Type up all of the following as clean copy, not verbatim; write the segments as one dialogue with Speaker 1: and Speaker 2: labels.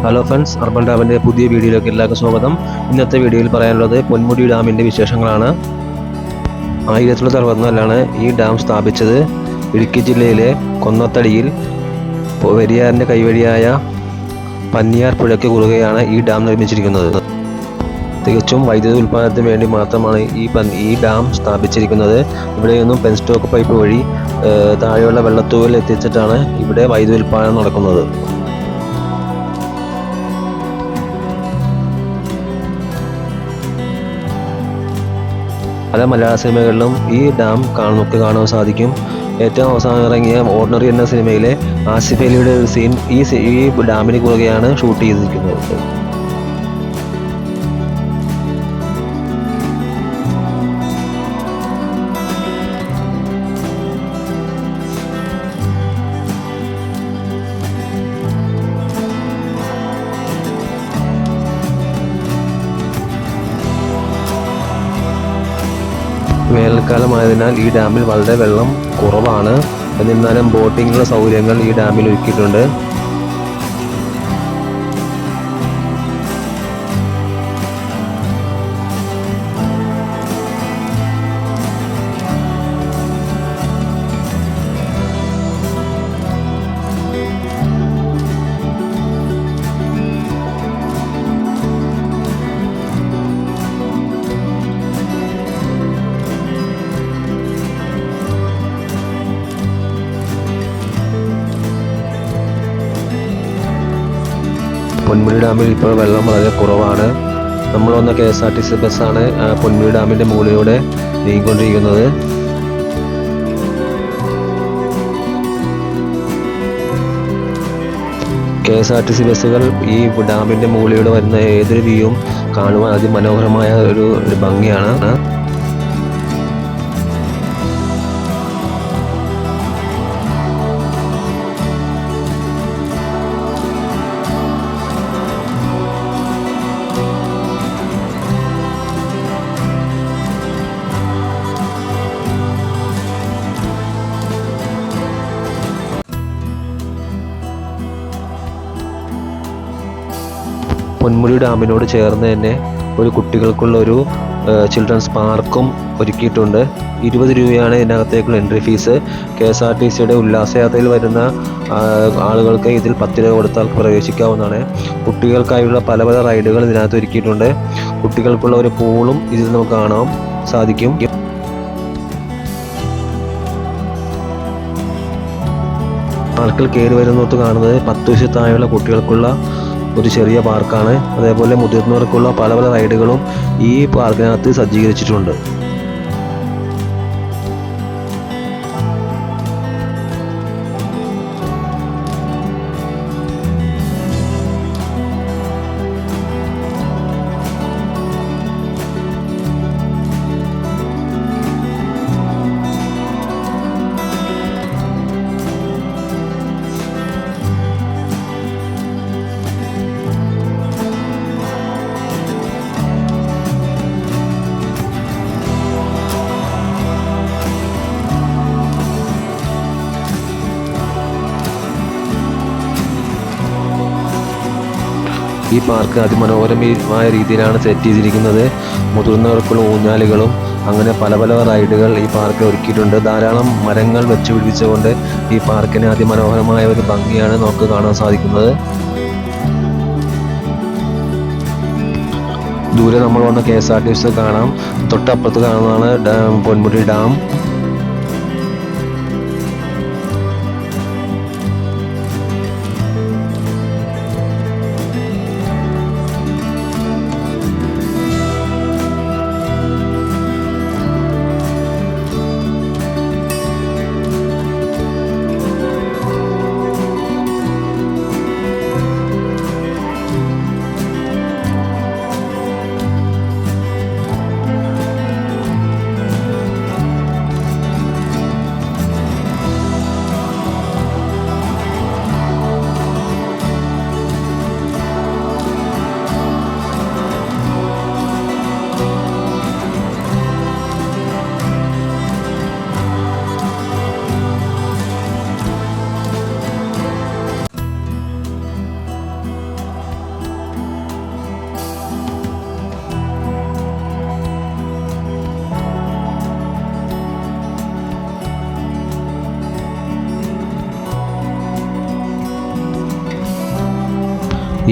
Speaker 1: Hello friends, urban ഡാമിൻ്റെ പുതിയ വീഡിയോയിലേക്ക് എല്ലാവർക്കും സ്വാഗതം. ഇന്നത്തെ വീഡിയോയിൽ പറയാനുള്ളത് പൊന്മുടി ഡാമിൻ്റെ വിശേഷങ്ങളാണ്. 1964 ഈ ഡാം സ്ഥാപിച്ചത്. ഇടുക്കി ജില്ലയിലെ കൊന്നത്തടിയിൽ പെരിയാറിൻ്റെ കൈവഴിയായ പന്നിയാർ പുഴയ്ക്ക് കുറുകെയാണ് ഈ ഡാം നിർമ്മിച്ചിരിക്കുന്നത്. തികച്ചും വൈദ്യുതി ഉൽപ്പാദനത്തിന് വേണ്ടി മാത്രമാണ് ഈ ഡാം സ്ഥാപിച്ചിരിക്കുന്നത്. ഇവിടെയൊന്നും പെൻസ്റ്റോക്ക് പൈപ്പ് വഴി താഴെയുള്ള വെള്ളത്തൂവിൽ എത്തിച്ചിട്ടാണ് ഇവിടെ വൈദ്യുതി ഉൽപ്പാദനം നടക്കുന്നത്. പല മലയാള സിനിമകളിലും ഈ ഡാം നമുക്ക് കാണാൻ സാധിക്കും. ഏറ്റവും അവസാനം ഇറങ്ങിയ ഓർഡിനറി എന്ന സിനിമയിലെ ആസിഫ് അലിയുടെ ഒരു സീൻ ഈ ഡാമിന് കുറുകെയാണ് ഷൂട്ട് ചെയ്തിരിക്കുന്നത്. വേനൽക്കാലമായതിനാൽ ഈ ഡാമിൽ വളരെ വെള്ളം കുറവാണ്. എന്നിരുന്നാലും ബോട്ടിങ്ങിനുള്ള സൗകര്യങ്ങൾ ഈ ഡാമിൽ ഒരുക്കിയിട്ടുണ്ട്. പൊന്മുടി ഡാമിൽ ഇപ്പോൾ വെള്ളം വളരെ കുറവാണ്. നമ്മൾ വന്ന KSRTC ബസ്സാണ് പൊന്മുടി ഡാമിൻ്റെ മുകളിലൂടെ നീങ്ങിക്കൊണ്ടിരിക്കുന്നത്. KSRTC ബസ്സുകൾ ഈ ഡാമിൻ്റെ മുകളിലൂടെ വരുന്ന ഏതൊരു വ്യൂവും കാണുവാൻ അതിമനോഹരമായ ഒരു ഭംഗിയാണ്. പൊന്മുടി ഡാമിനോട് ചേർന്ന് തന്നെ ഒരു കുട്ടികൾക്കുള്ള ഒരു ചിൽഡ്രൻസ് പാർക്കും ഒരുക്കിയിട്ടുണ്ട്. 20 രൂപയാണ് ഇതിനകത്തേക്കുള്ള എൻട്രി ഫീസ്. KSRTCയുടെ ഉല്ലാസയാത്രയിൽ വരുന്ന ആളുകൾക്ക് ഇതിൽ 10 രൂപ കൊടുത്താൽ പ്രവേശിക്കാവുന്നതാണ്. കുട്ടികൾക്കായുള്ള പല പല റൈഡുകൾ ഇതിനകത്ത് ഒരുക്കിയിട്ടുണ്ട്. കുട്ടികൾക്കുള്ള ഒരു പൂളും ഇതിൽ നമുക്ക് കാണാൻ സാധിക്കും. പാർക്കിൽ കയറി വരുന്നിടത്ത് കാണുന്നത് 10 വയസ്സിൽ താഴെയുള്ള കുട്ടികൾക്കുള്ള ഒരു ചെറിയ പാർക്കാണ്. അതേപോലെ മുതിർന്നവർക്കുള്ള പല പല റൈഡുകളും ഈ പാർക്കിനകത്ത് സജ്ജീകരിച്ചിട്ടുണ്ട്. ഈ പാർക്ക് അതിമനോഹരമായ രീതിയിലാണ് സെറ്റ് ചെയ്തിരിക്കുന്നത്. മുതിർന്നവർക്കുള്ള ഊഞ്ഞാലുകളും അങ്ങനെ പല പല റൈഡുകൾ ഈ പാർക്കിൽ ഒരുക്കിയിട്ടുണ്ട്. ധാരാളം മരങ്ങൾ വെച്ച് പിടിപ്പിച്ചുകൊണ്ട് ഈ പാർക്കിന് അതിമനോഹരമായ ഒരു ഭംഗിയാണ് നമുക്ക് കാണാൻ സാധിക്കുന്നത്. ദൂരെ നമ്മൾ വന്ന KSRTC കാണാം. തൊട്ടപ്പുറത്ത് കാണുന്നതാണ് പൊന്മുടി ഡാം.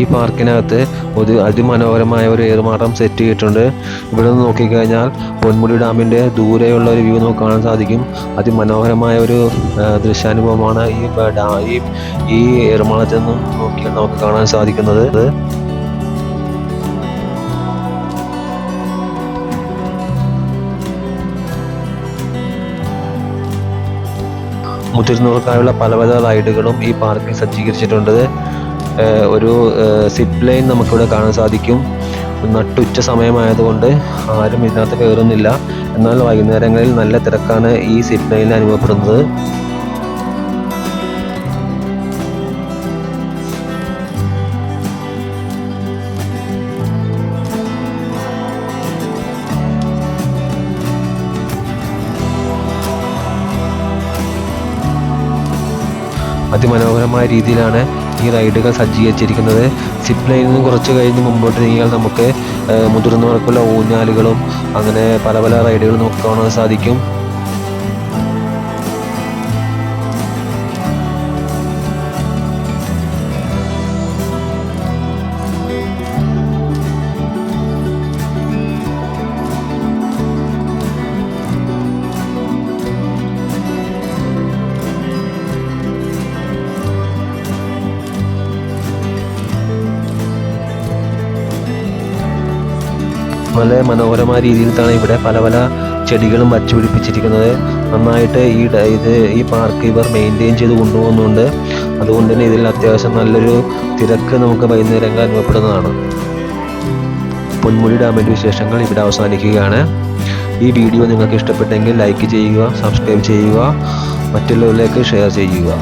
Speaker 1: ഈ പാർക്കിനകത്ത് ഒരു അതിമനോഹരമായ ഒരു ഏറുമാടം സെറ്റ് ചെയ്തിട്ടുണ്ട്. ഇവിടെ നിന്ന് നോക്കിക്കഴിഞ്ഞാൽ പൊന്മുടി ഡാമിൻ്റെ ദൂരെയുള്ള ഒരു വ്യൂ നമുക്ക് കാണാൻ സാധിക്കും. അതിമനോഹരമായ ഒരു ദൃശ്യാനുഭവമാണ് ഈ ഏറുമാടത്തിൽ നിന്നും നോക്കിയാൽ നമുക്ക് കാണാൻ സാധിക്കുന്നത്. മുതിർന്നവർക്കായുള്ള പല പല റൈഡുകളും ഈ പാർക്കിൽ സജ്ജീകരിച്ചിട്ടുണ്ട്. ഒരു സിപ്പ് ലൈൻ നമുക്കിവിടെ കാണാൻ സാധിക്കും. നട്ടുച്ച സമയമായതുകൊണ്ട് ആരും ഇതിനകത്ത് കയറുന്നില്ല. എന്നാൽ വൈകുന്നേരങ്ങളിൽ നല്ല തിരക്കാണ് ഈ സിപ്പ് ലൈനിൽ അനുഭവപ്പെടുന്നത്. അതിമനോഹരമായ രീതിയിലാണ് ഈ റൈഡുകൾ സജ്ജീകരിച്ചിരിക്കുന്നത്. സിപ്പ് ലൈനിൽ നിന്ന് കുറച്ച് കഴിഞ്ഞ് മുമ്പോട്ട് നീങ്ങിയാൽ നമുക്ക് മുതിർന്നവർക്കുള്ള ഊഞ്ഞാലുകളും അങ്ങനെ പല പല റൈഡുകളും നമുക്ക് കാണാൻ സാധിക്കും. വളരെ മനോഹരമായ രീതിയിലാണ് ഇവിടെ പല പല ചെടികളും വച്ചുപിടിപ്പിച്ചിരിക്കുന്നത്. നന്നായിട്ട് ഈ പാർക്ക് ഇവർ മെയിൻറ്റെയിൻ ചെയ്ത് കൊണ്ടുപോകുന്നുണ്ട്. അതുകൊണ്ട് തന്നെ ഇതിൽ അത്യാവശ്യം നല്ലൊരു തിരക്ക് നമുക്ക് വൈകുന്നേരങ്ങൾ അനുഭവപ്പെടുന്നതാണ്. പൊന്മുടി ഡാമിൻ്റെ വിശേഷങ്ങൾ ഇവിടെ അവസാനിക്കുകയാണ്. ഈ വീഡിയോ നിങ്ങൾക്ക് ഇഷ്ടപ്പെട്ടെങ്കിൽ ലൈക്ക് ചെയ്യുക, സബ്സ്ക്രൈബ് ചെയ്യുക, മറ്റുള്ളവരിലേക്ക് ഷെയർ ചെയ്യുക.